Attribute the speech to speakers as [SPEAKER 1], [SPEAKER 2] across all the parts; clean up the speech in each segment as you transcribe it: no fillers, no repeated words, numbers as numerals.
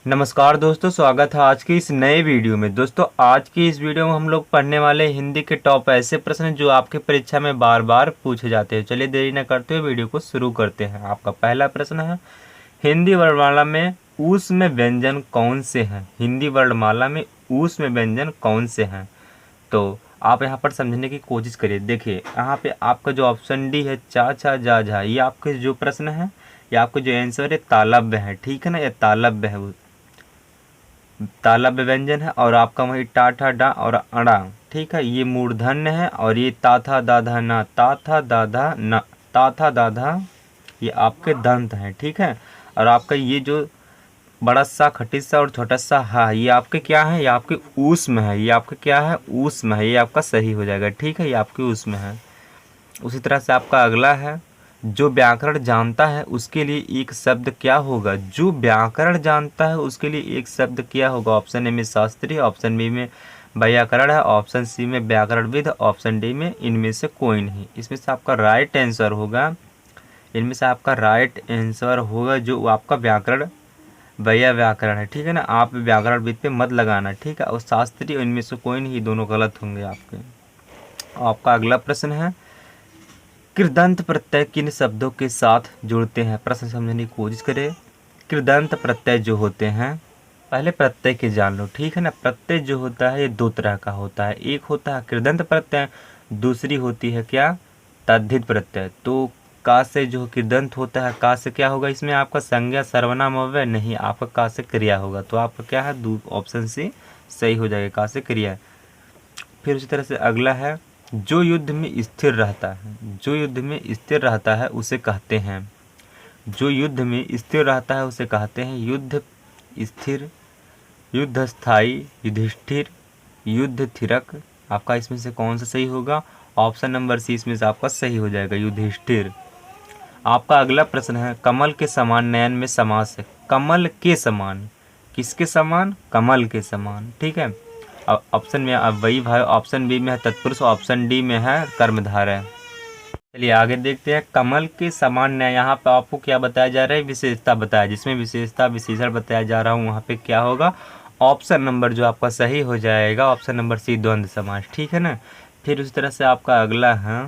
[SPEAKER 1] नमस्कार दोस्तों, स्वागत है आज की इस नए वीडियो में। दोस्तों आज की इस वीडियो में हम लोग पढ़ने वाले हिंदी के टॉप ऐसे प्रश्न जो आपके परीक्षा में बार बार पूछे जाते हैं। चलिए देरी न करते हुए वीडियो को शुरू करते हैं। आपका पहला प्रश्न है, हिंदी वर्णमाला में ऊष्म व्यंजन कौन से हैं? हिंदी वर्णमाला में ऊष्म व्यंजन कौन से हैं? तो आप यहाँ पर समझने की कोशिश करिए। देखिए यहाँ पे आपका जो ऑप्शन डी है, चा छा जा झा, ये आपके जो प्रश्न है, ये आपका जो आंसर है तालव्य है। ठीक है ना, ये तालव्य है, तालव्य व्यंजन है। और आपका वही टा ठा डा और अड़ा, ठीक है, ये मूर्धन्य है। और ये ता था दाधा ना, ता था दाधा ना, ता था दाधा, ये आपके दंत हैं। ठीक है, और आपका ये जो बड़ा सा खटिस सा और छोटा सा हा, ये आपके क्या है? ये आपके ऊष्म है। ये आपका क्या है? ऊष्म है। ये आपका सही हो जाएगा। ठीक है, ये आपके ऊष्म है। उसी तरह से आपका अगला है, जो व्याकरण जानता है उसके लिए एक शब्द क्या होगा? जो व्याकरण जानता है उसके लिए एक शब्द क्या होगा? ऑप्शन ए में शास्त्री, ऑप्शन बी में व्याकरण है, ऑप्शन सी में व्याकरणविद, ऑप्शन डी में इनमें से कोई नहीं। इसमें से आपका राइट आंसर होगा, इनमें से आपका राइट आंसर होगा जो आपका व्याकरण व्याकरण है। ठीक है ना, आप व्याकरणविद पे मत लगाना। ठीक है, और शास्त्री इनमें से कोई नहीं, दोनों गलत होंगे आपके। आपका अगला प्रश्न है, कृदंत प्रत्यय किन शब्दों के साथ जुड़ते हैं? प्रश्न समझने की कोशिश करें। कृदंत प्रत्यय जो होते हैं, पहले प्रत्यय के जान लो। ठीक है ना, प्रत्यय जो होता है ये दो तरह का होता है। एक होता है कृदंत प्रत्यय, दूसरी होती है क्या? तद्धित प्रत्यय। तो का से जो कृदंत होता है, का से क्या होगा? इसमें आपका संज्ञा सर्वनाम अव्यय नहीं, आपका का से क्रिया होगा। तो आपका क्या है? ऑप्शन सी सही हो जाएगा, का से क्रिया। फिर उसी तरह से अगला है, जो युद्ध में स्थिर रहता है, जो युद्ध में स्थिर रहता है उसे कहते हैं, जो युद्ध में स्थिर रहता है उसे कहते हैं युद्ध स्थिर, युद्ध स्थायी, युधिष्ठिर, युद्ध थिरक। आपका इसमें से कौन सा सही होगा? ऑप्शन नंबर सी इसमें से आपका सही हो जाएगा, युधिष्ठिर। आपका अगला प्रश्न है, कमल के समान नयन में समास है। कमल के समान, किसके समान? कमल के समान। ठीक है, अब ऑप्शन में अब वही भाई, ऑप्शन बी में है तत्पुरुष, ऑप्शन डी में है कर्मधारय। चलिए आगे देखते हैं, कमल के समान न्याय। यहाँ पे आपको क्या बताया जा रहा है? विशेषता बताया, जिसमें विशेषता विशेषण बताया जा रहा हूँ वहाँ पे क्या होगा? ऑप्शन नंबर जो आपका सही हो जाएगा, ऑप्शन नंबर सी, द्वंद्व समास। ठीक है ना। फिर उस तरह से आपका अगला है,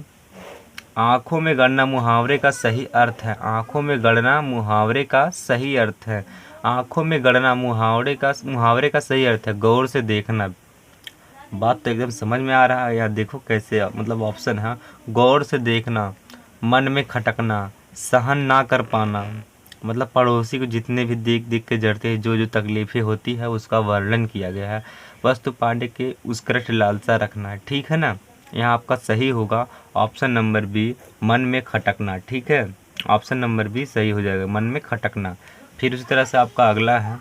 [SPEAKER 1] आंखों में गणना मुहावरे का सही अर्थ है। आंखों में गणना मुहावरे का सही अर्थ है। आंखों में गणना मुहावरे का सही अर्थ है गौर से देखना। बात तो एकदम समझ में आ रहा है यार, देखो कैसे, मतलब ऑप्शन है, गौर से देखना, मन में खटकना, सहन ना कर पाना, मतलब पड़ोसी को जितने भी देख देख के जड़ते हैं, जो जो तकलीफें होती है उसका वर्णन किया गया है। वस्तु पाने के उत्कृष्ट लालसा रखना है। ठीक है ना, यहाँ आपका सही होगा ऑप्शन नंबर बी, मन में खटकना। ठीक है, ऑप्शन नंबर बी सही हो जाएगा, मन में खटकना। फिर उसी तरह से आपका अगला है,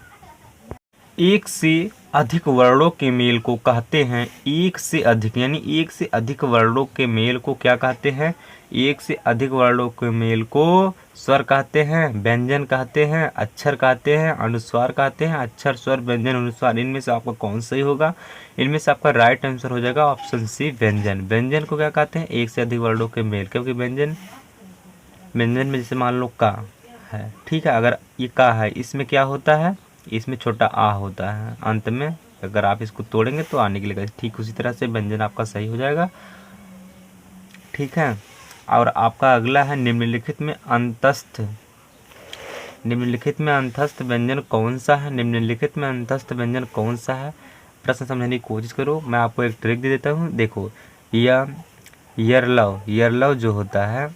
[SPEAKER 1] एक से अधिक वर्णों के मेल को कहते हैं, एक से अधिक यानी एक से अधिक वर्णों के मेल को क्या कहते हैं? एक से अधिक वर्णों के मेल को स्वर कहते हैं, व्यंजन कहते हैं, अक्षर कहते हैं, अनुस्वार कहते हैं। अक्षर, स्वर, व्यंजन, अनुस्वार, इनमें से आपका कौन सही होगा? इनमें से आपका राइट आंसर हो जाएगा ऑप्शन सी, व्यंजन। व्यंजन को क्या कहते हैं? एक से अधिक वर्णों के मेल, क्योंकि व्यंजन, व्यंजन में जैसे मान लो का है, ठीक है, अगर ये का है, इसमें क्या होता है? इसमें छोटा आ होता है अंत में, अगर आप इसको तोड़ेंगे तो आ निकलेगा। ठीक उसी तरह से व्यंजन आपका सही हो जाएगा। ठीक है, और आपका अगला है, निम्नलिखित में अंतस्थ, निम्नलिखित में अंतस्थ व्यंजन कौन सा है? निम्नलिखित में अंतस्थ व्यंजन कौन सा है? प्रश्न समझने की कोशिश करो। मैं आपको एक ट्रिक दे देता हूँ, देखो, यह यरलव, यरलव जो होता है,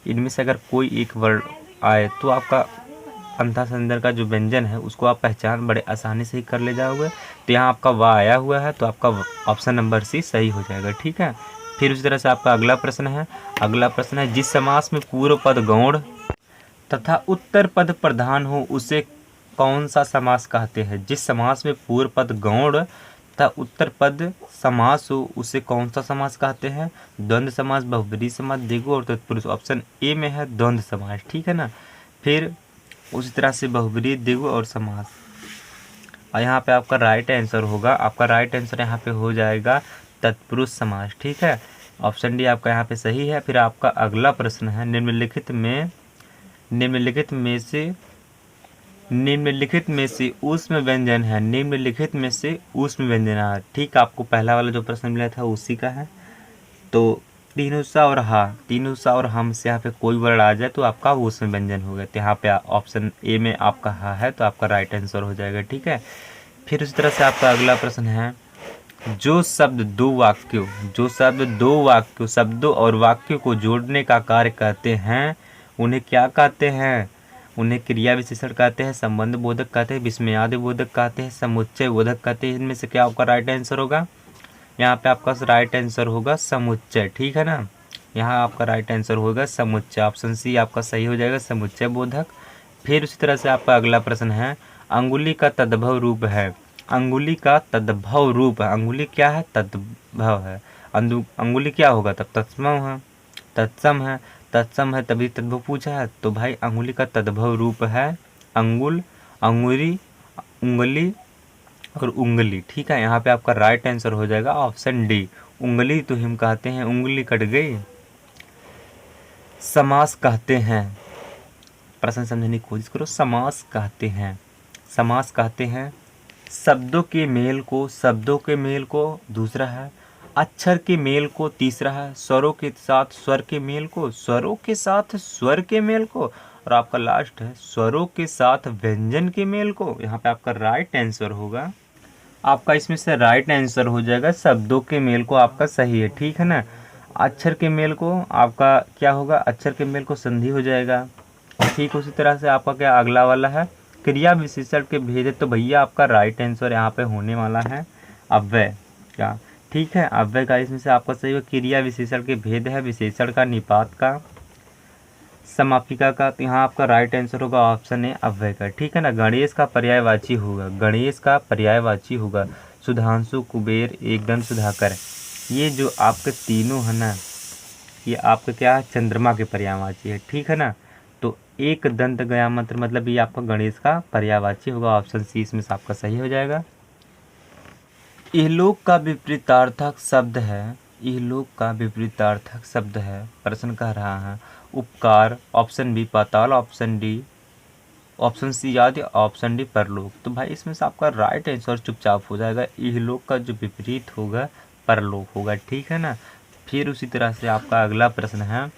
[SPEAKER 1] इनमें से अगर कोई एक वर्ड आए तो आपका अंतःसंधर का जो व्यंजन है उसको आप पहचान बड़े आसानी से ही कर ले जाओगे। तो यहाँ आपका वाह आया हुआ है, तो आपका ऑप्शन नंबर सी सही हो जाएगा। ठीक है, फिर उसी तरह से आपका अगला प्रश्न है, अगला प्रश्न है, जिस समास में पूर्व पद गौण तथा उत्तर पद प्रधान हो उसे कौन सा समास कहते हैं? जिस समास में पूर्व पद गौण तथा उत्तर पद समास हो उसे कौन सा समास कहते हैं? द्वंद्व समास, बहुब्रीहि समास, द्विगु और तत्पुरुष। ऑप्शन ए में है द्वंद्व समास। ठीक है ना, फिर उसी तरह से बहुब्रीहि, द्विगु और समास। और यहाँ पे आपका राइट आंसर होगा, आपका राइट आंसर यहाँ पे हो जाएगा तत्पुरुष समास। ठीक है, ऑप्शन डी आपका यहाँ पे सही है। फिर आपका अगला प्रश्न है, निम्नलिखित में से निम्नलिखित में से उसमें व्यंजन है, निम्नलिखित में से उसमें व्यंजन है। ठीक, आपको पहला वाला जो प्रश्न मिला था उसी का है। तो तीनों सा और हा, तीनों सा और हम से यहाँ पे कोई वर्ड आ जाए तो आपका वो उसमें व्यंजन होगा। तो यहाँ पे ऑप्शन ए में आपका हा है, तो आपका राइट आंसर हो जाएगा। ठीक है, फिर उसी तरह से आपका अगला प्रश्न है, जो शब्द दो वाक्यों, जो शब्द दो वाक्यों, शब्दों और वाक्यों को जोड़ने का कार्य करते हैं उन्हें क्या कहते हैं? उन्हें क्रिया विशेषण कहते हैं, संबंध बोधक कहते हैं, विस्मयादि बोधक कहते हैं, समुच्चय बोधक कहते हैं। इनमें से क्या आपका राइट आंसर होगा? यहाँ पे आपका राइट आंसर होगा समुच्चय। ठीक है ना, यहाँ आपका राइट आंसर होगा समुच्चय। ऑप्शन सी आपका सही हो जाएगा, समुच्चय बोधक। फिर उसी तरह से आपका अगला प्रश्न है, अंगुली का तद्भव रूप है। अंगुली का तद्भव रूप है, अंगुली क्या है? तद्भव है। अंगुली क्या होगा तब? तत्सम है, तत्सम है, तत्सम है तभी तद्भव पूछा है। तो भाई अंगुली का तद्भव रूप है अंगुल, अंगुरी, उंगली और उंगली। ठीक है, यहाँ पे आपका राइट आंसर हो जाएगा ऑप्शन डी, उंगली। तो हम कहते हैं उंगली कट गई। समास कहते हैं, प्रश्न समझने की कोशिश करो। समास कहते हैं, समास कहते हैं शब्दों के मेल को, शब्दों के मेल को, दूसरा है अक्षर के मेल को, तीसरा है स्वरों के साथ स्वर के मेल को, स्वरों के साथ स्वर के मेल को, और आपका लास्ट है स्वरों के साथ व्यंजन के मेल को। यहाँ पे आपका राइट आंसर होगा, आपका इसमें से राइट आंसर हो जाएगा शब्दों के मेल को, आपका सही है। ठीक है ना, अक्षर के मेल को आपका क्या होगा? अक्षर के मेल को संधि हो जाएगा। ठीक, उसी तरह से आपका क्या अगला वाला है, क्रिया विशेषण के भेद। तो भैया आपका राइट आंसर यहाँ पे होने वाला है अव्यय क्या। ठीक है, अव्यय का इसमें से आपका सही है, क्रिया विशेषण के भेद है, विशेषण का, निपात का, समापिका का। तो यहाँ आपका राइट आंसर होगा ऑप्शन ए अव्यय का। ठीक है ना, गणेश का पर्यायवाची होगा, गणेश का पर्यायवाची होगा सुधांशु, कुबेर, एकदंत, सुधाकर। ये जो आपके तीनों है ना, ये आपका क्या है? चंद्रमा के पर्यायवाची है। ठीक है ना, तो एक दंत गया मंत्र मतलब ये आपका गणेश का पर्यायवाची होगा। ऑप्शन सी इसमें से आपका सही हो जाएगा। इहलोक का विपरीतार्थक शब्द है, इहलोक का विपरीतार्थक शब्द है। प्रश्न कह रहा है उपकार, ऑप्शन बी पाताल, ऑप्शन डी, ऑप्शन सी आदि, ऑप्शन डी परलोक। तो भाई इसमें से आपका राइट आंसर चुपचाप हो जाएगा, इहलोक का जो विपरीत होगा परलोक होगा। ठीक है ना, फिर उसी तरह से आपका अगला प्रश्न है,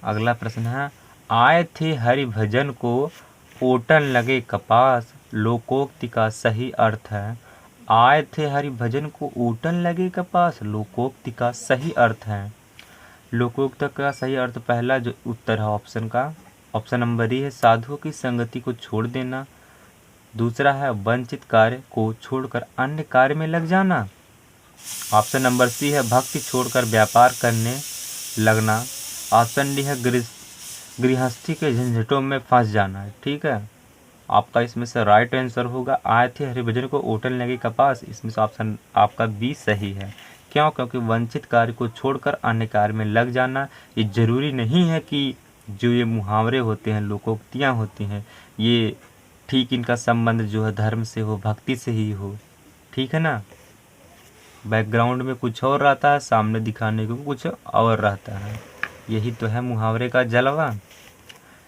[SPEAKER 1] अगला प्रश्न है, आए थे हरि भजन को ओटन लगे कपास, लोकोक्ति का सही अर्थ है। आए थे हरि भजन को ओटन लगे कपास, लोकोक्ति का सही अर्थ है। लोकोक्त का सही अर्थ पहला जो उत्तर है ऑप्शन का, ऑप्शन नंबर ए है साधुओं की संगति को छोड़ देना। दूसरा है वंचित कार्य को छोड़कर अन्य कार्य में लग जाना। ऑप्शन नंबर सी है भक्ति छोड़कर व्यापार करने लगना। ऑप्शन डी है गृहस्थी के झंझटों में फंस जाना। ठीक है, आपका इसमें से राइट आंसर होगा आए थे हरिभजन को ओटन लगे कपास। इसमें से ऑप्शन आपका बी सही है। क्यों? क्योंकि वंचित कार्य को छोड़कर अन्य कार्य में लग जाना। ये जरूरी नहीं है कि जो ये मुहावरे होते हैं, लोकोक्तियाँ होती हैं, ये ठीक इनका संबंध जो है धर्म से हो, भक्ति से ही हो। ठीक है ना, बैकग्राउंड में कुछ और रहता है, सामने दिखाने को कुछ और रहता है। यही तो है मुहावरे का जलवा।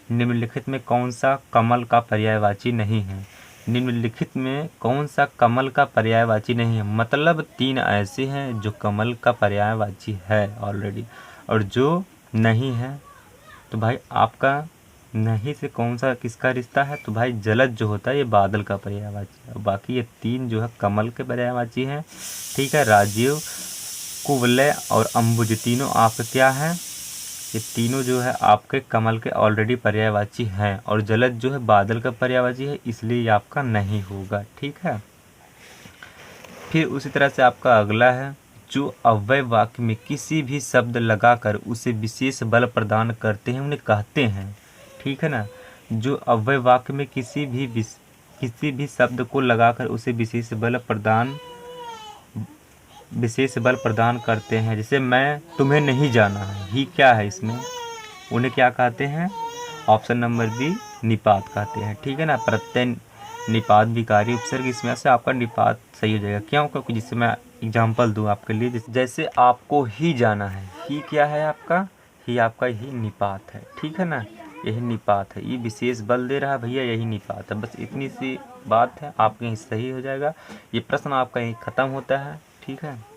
[SPEAKER 1] निम्नलिखित में कौन सा कमल का पर्यायवाची नहीं है? निम्नलिखित में कौन सा कमल का पर्यायवाची नहीं है? मतलब तीन ऐसे हैं जो कमल का पर्यायवाची है ऑलरेडी, और जो नहीं है तो भाई आपका नहीं से कौन सा किसका रिश्ता है? तो भाई जलद जो होता है ये बादल का पर्यायवाची है। बाकी ये तीन जो है कमल के पर्यायवाची हैं। ठीक है, राजीव, कुवलय और अंबुज तीनों आपके क्या हैं? ये तीनों जो है आपके कमल के ऑलरेडी पर्यायवाची हैं, और जलद जो है बादल का पर्यायवाची है, इसलिए ये आपका नहीं होगा। ठीक है, फिर उसी तरह से आपका अगला है, जो अव्यय वाक्य में किसी भी शब्द लगाकर उसे विशेष बल प्रदान करते हैं उन्हें कहते हैं। ठीक है ना, जो अव्यय वाक्य में किसी भी शब्द को लगाकर उसे विशेष बल प्रदान करते हैं। जैसे मैं तुम्हें नहीं जाना है, ही क्या है इसमें? उन्हें क्या कहते हैं? ऑप्शन नंबर बी निपात कहते हैं। ठीक है ना, प्रत्यय निपात विकारी उपसर्ग, इसमें से आपका निपात सही हो जाएगा। क्यों? क्योंकि जिससे मैं एग्जाम्पल दूँ आपके लिए, जैसे आपको ही जाना है, ही क्या है आपका? ही आपका ही निपात है। ठीक है ना, यही निपात है। ये विशेष बल दे रहा है भैया, यही निपात है। बस इतनी सी बात है, आपके यहीं सही हो जाएगा। ये प्रश्न आपका यहीं ख़त्म होता है। ठीक है।